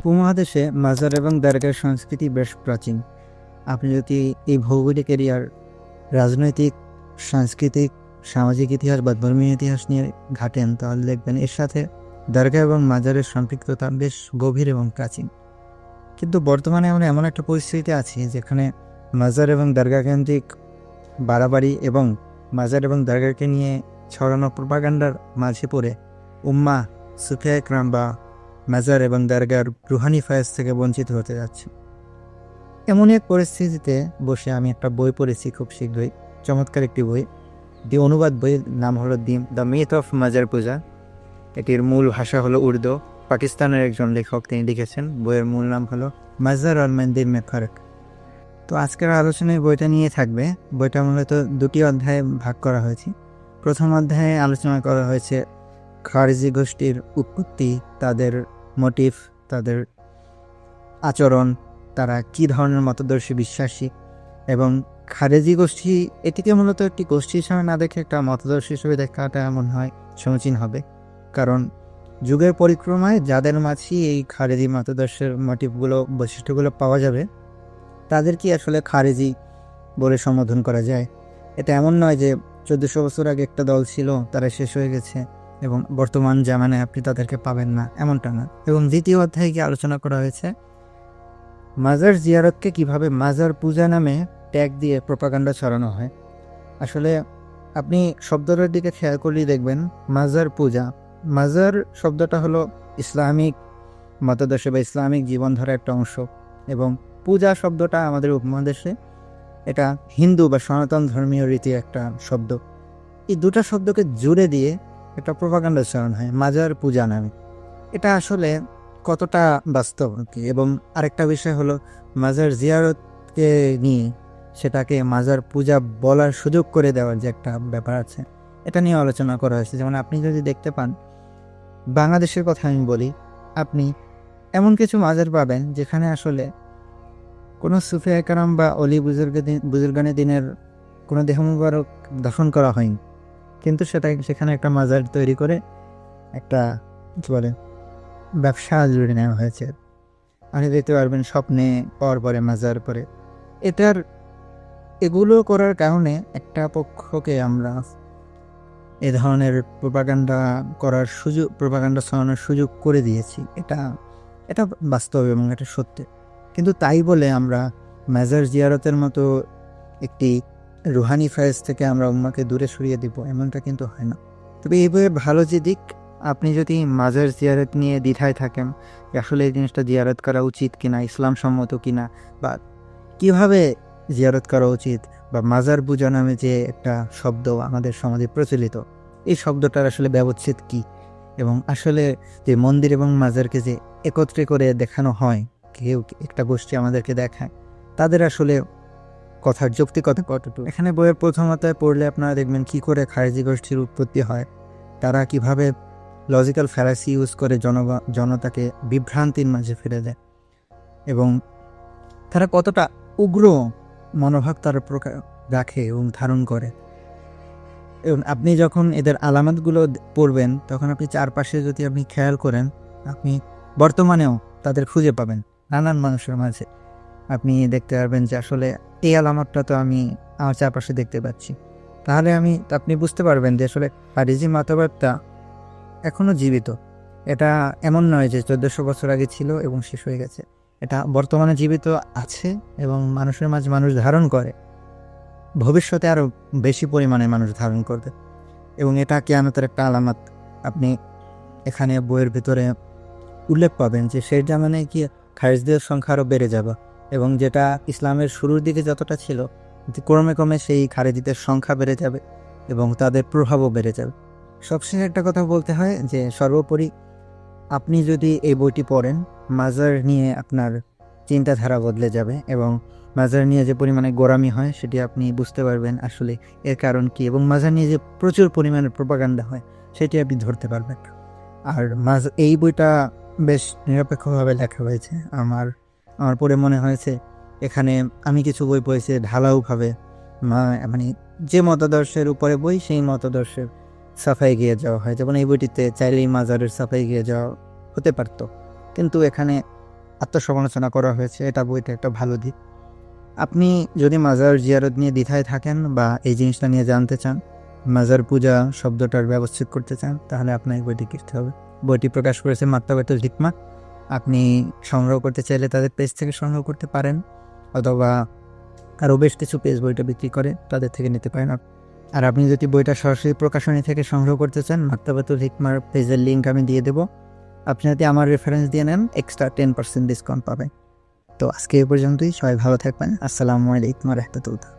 উপমহাদেশে মাজার এবং দরগার সংস্কৃতি বেশ প্রাচীন। আপনি যদি এই ভৌগোলিক এরিয়ার রাজনৈতিক, সাংস্কৃতিক, সামাজিক ইতিহাস বা ধর্মীয় ইতিহাস নিয়ে ঘাটেন, তাহলে দেখবেন এর সাথে দরগা এবং মাজারের সম্পৃক্ততা বেশ গভীর এবং প্রাচীন। কিন্তু বর্তমানে আমরা এমন একটা পরিস্থিতিতে আছি যেখানে মাজার এবং দরগা কেন্দ্রিক বাড়াবাড়ি এবং মাজার এবং দরগাকে নিয়ে ছড়ানো প্রোপাগান্ডার মাঝে পড়ে উম্মাহ সুফিয়া একরাম বা মাজার এবং দরগার রুহানি ফায়েজ থেকে বঞ্চিত হতে যাচ্ছে। এমন এক পরিস্থিতিতে বসে আমি একটা বই পড়েছি খুব শীঘ্রই, চমৎকার একটি বই, অনুবাদ বইয়ের নাম হলো দ্য মিথ অফ মাজার পূজা। এটির মূল ভাষা হলো উর্দু, পাকিস্তানের একজন লেখক তিনি লিখেছেন। বইয়ের মূল নাম হলো মাজার আর মন্দির মে ফরক। তো আজকের আলোচনায় বইটা নিয়ে থাকবে। বইটা মূলত দুটি অধ্যায়ে ভাগ করা হয়েছে। প্রথম অধ্যায়ে আলোচনা করা হয়েছে খারিজি গোষ্ঠীর উৎপত্তি, তাদের মোটিভ, তাদের আচরণ, তারা কী ধরনের মতদর্শী বিশ্বাসী, এবং খারেজি গোষ্ঠী এটিকে মূলত একটি গোষ্ঠী হিসাবে না দেখে একটা মতদর্শী হিসেবে দেখাটা এমন হয় সমীচীন হবে, কারণ যুগের পরিক্রমায় যাদের মাঝেই এই খারেজি মতদর্শের মোটিভগুলো, বৈশিষ্ট্যগুলো পাওয়া যাবে, তাদেরকে আসলে খারেজি বলে সম্বোধন করা যায়। এটা এমন নয় যে 1400 বছর আগে একটা দল ছিল, তারা শেষ হয়ে গেছে এবং বর্তমান জামানায় আপনি তাদেরকে পাবেন না, এমনটা না। এবং দ্বিতীয় অধ্যায়ে কি আলোচনা করা হয়েছে মাজার জিয়ারতকে কিভাবে মাজার পূজা নামে ট্যাগ দিয়ে প্রোপাগান্ডা ছড়ানো হয়। আসলে আপনি শব্দটার দিকে খেয়াল করলেই দেখবেন মাজার পূজা, মাজার শব্দটা হলো ইসলামিক মতদর্শে বা ইসলামিক জীবনধারা একটা অংশ, এবং পূজা শব্দটা আমাদের উপমহাদেশে এটা হিন্দু বা সনাতন ধর্মীয় রীতির একটা শব্দ। এই দুটা শব্দকে জুড়ে দিয়ে একটা প্রোপাগান্ডা ছড়ানো হয় মাজার পূজা নামে। এটা আসলে কতটা বাস্তব কি? এবং আরেকটা বিষয় হলো মাজার জিয়ারতকে নিয়ে সেটাকে মাজার পূজা বলার সুযোগ করে দেওয়ার যে একটা ব্যাপার আছে, এটা নিয়ে আলোচনা করা হয়েছে। যেমন আপনি যদি দেখতে পান, বাংলাদেশের কথা আমি বলি, আপনি এমন কিছু মাজার পাবেন যেখানে আসলে কোনো সুফি একরাম বা অলি বুজুর্গানের দিনের কোনো দেহ মুবারক দাফন করা হয়নি, কিন্তু সেখানে একটা মাজার তৈরি করে একটা কী বলে ব্যবসা জুড়ে নেওয়া হয়েছে। আপনি দেখতে পারবেন স্বপ্নে পাওয়ার পরে মাজার পরে। এগুলো করার কারণে একটা পক্ষকে আমরা এ ধরনের প্রোপাগান্ডা করার সুযোগ, প্রোপাগান্ডা ছড়ানোর সুযোগ করে দিয়েছি। এটা বাস্তব এবং এটা সত্য। কিন্তু তাই বলে আমরা মাজার জিয়ারতের মতো একটি রুহানি ফায়েজ থেকে আমরা উম্মাকে দূরে সরিয়ে দিব, এমনটা কিন্তু হয় না। তবে এই বইয়ের ভালো যে দিক, আপনি যদি মাজার জিয়ারত নিয়ে দ্বিধায় থাকেন আসলে এই জিনিসটা জিয়ারত করা উচিত কিনা, ইসলাম সম্মত কিনা, বা কিভাবে জিয়ারত করা উচিত, বা মাজার পূজা নামে যে একটা শব্দ আমাদের সমাজে প্রচলিত, এই শব্দটার আসলে ব্যবচ্ছেদ কি, এবং আসলে যে মন্দির এবং মাজারকে যে একত্রে করে দেখানো হয়, কেউ একটা গোষ্ঠী আমাদেরকে দেখায়, তাদের আসলে কথার যৌক্তিকতা কতটুকু। এখানে বইয়ের প্রথম অধ্যায় পড়লে আপনারা দেখবেন কি করে খারেজি গোষ্ঠীর উৎপত্তি হয়, তারা কিভাবে লজিক্যাল ফ্যালাসি ইউজ করে জনতাকে বিভ্রান্তির মাঝে ফেলে দেয়, এবং তারা কতটা উগ্র মনোভাব তারা রাখে এবং ধারণ করে। এবং আপনি যখন এদের আলামতগুলো পড়বেন, তখন আপনি চারপাশে যদি আপনি খেয়াল করেন, আপনি বর্তমানেও তাদের খুঁজে পাবেন নানান মানুষের মাঝে। আপনি দেখতে পারবেন যে আসলে এই আলামতটা তো আমি আমার চারপাশে দেখতে পাচ্ছি। তাহলে আপনি বুঝতে পারবেন যে আসলে খারিজি মতবাদটা এখনও জীবিত। এটা এমন নয় যে 1400 বছর আগে ছিল এবং শেষ হয়ে গেছে। এটা বর্তমানে জীবিত আছে এবং মানুষের মাঝে মানুষ ধারণ করে, ভবিষ্যতে আরও বেশি পরিমাণে মানুষ ধারণ করবে, এবং এটা কিয়ামতের একটা আলামত। আপনি এখানে বইয়ের ভিতরে উল্লেখ পাবেন যে সেই জামানায় কি খারিজদের সংখ্যা আরও বেড়ে যাবে, এবং যেটা ইসলামের শুরুর দিকে যতটা ছিল, ক্রমে ক্রমে সেই খারিজিদের সংখ্যা বেড়ে যাবে এবং তাদের প্রভাবও বেড়ে যাবে। সবশেষে একটা কথা বলতে হয় যে সর্বোপরি আপনি যদি এই বইটি পড়েন, মাজার নিয়ে আপনার চিন্তাধারা বদলে যাবে, এবং মাজার নিয়ে যে পরিমাণে গোঁড়ামি হয় সেটি আপনি বুঝতে পারবেন আসলে এর কারণ কি, এবং মাজার নিয়ে যে প্রচুর পরিমাণে প্রোপাগান্ডা হয় সেটি আপনি ধরতে পারবেন। আর এই বইটা বেশ নিরপেক্ষভাবে লেখা হয়েছে। আমার পড়ে মনে হয়েছে এখানে আমি কিছু বই পড়েছি ঢালাওভাবে, মানে যে মতাদর্শের উপরে বই সেই মতাদর্শের সাফাই গিয়ে যাওয়া হয়। যেমন এই বইটিতে চাইলেই মাজারের সাফাই গিয়ে যাওয়া হতে পারত, কিন্তু এখানে আত্মসমালোচনা করা হয়েছে, এটা বইটা একটা ভালো দিক। আপনি যদি মাজার জিয়ারত নিয়ে দ্বিধায় থাকেন বা এই জিনিসটা নিয়ে জানতে চান, মাজার পূজা শব্দটার ব্যবচ্ছেদ করতে চান, তাহলে আপনার বইটি কিনতে হবে। বইটি প্রকাশ করেছে মাকতাবাতুল হিকমা। আপনি সংগ্রহ করতে চাইলে তাদের পেজ থেকে সংগ্রহ করতে পারেন, অথবা আরও বেশ কিছু পেজ বইটা বিক্রি করে, তাদের থেকে নিতে পারেন। আর আপনি যদি বইটা সরাসরি প্রকাশনী থেকে সংগ্রহ করতে চান, মাকতাবাতুল হিকমার পেজের লিঙ্ক আমি দিয়ে দেবো। আপনি যদি আমার রেফারেন্স দিয়ে নেন, এক্সট্রা 10% ডিসকাউন্ট পাবেন। তো আজকে এই পর্যন্তই, সবাই ভালো থাকবেন। আসসালামু আলাইকুম ওয়া রাহমাতুল্লাহ।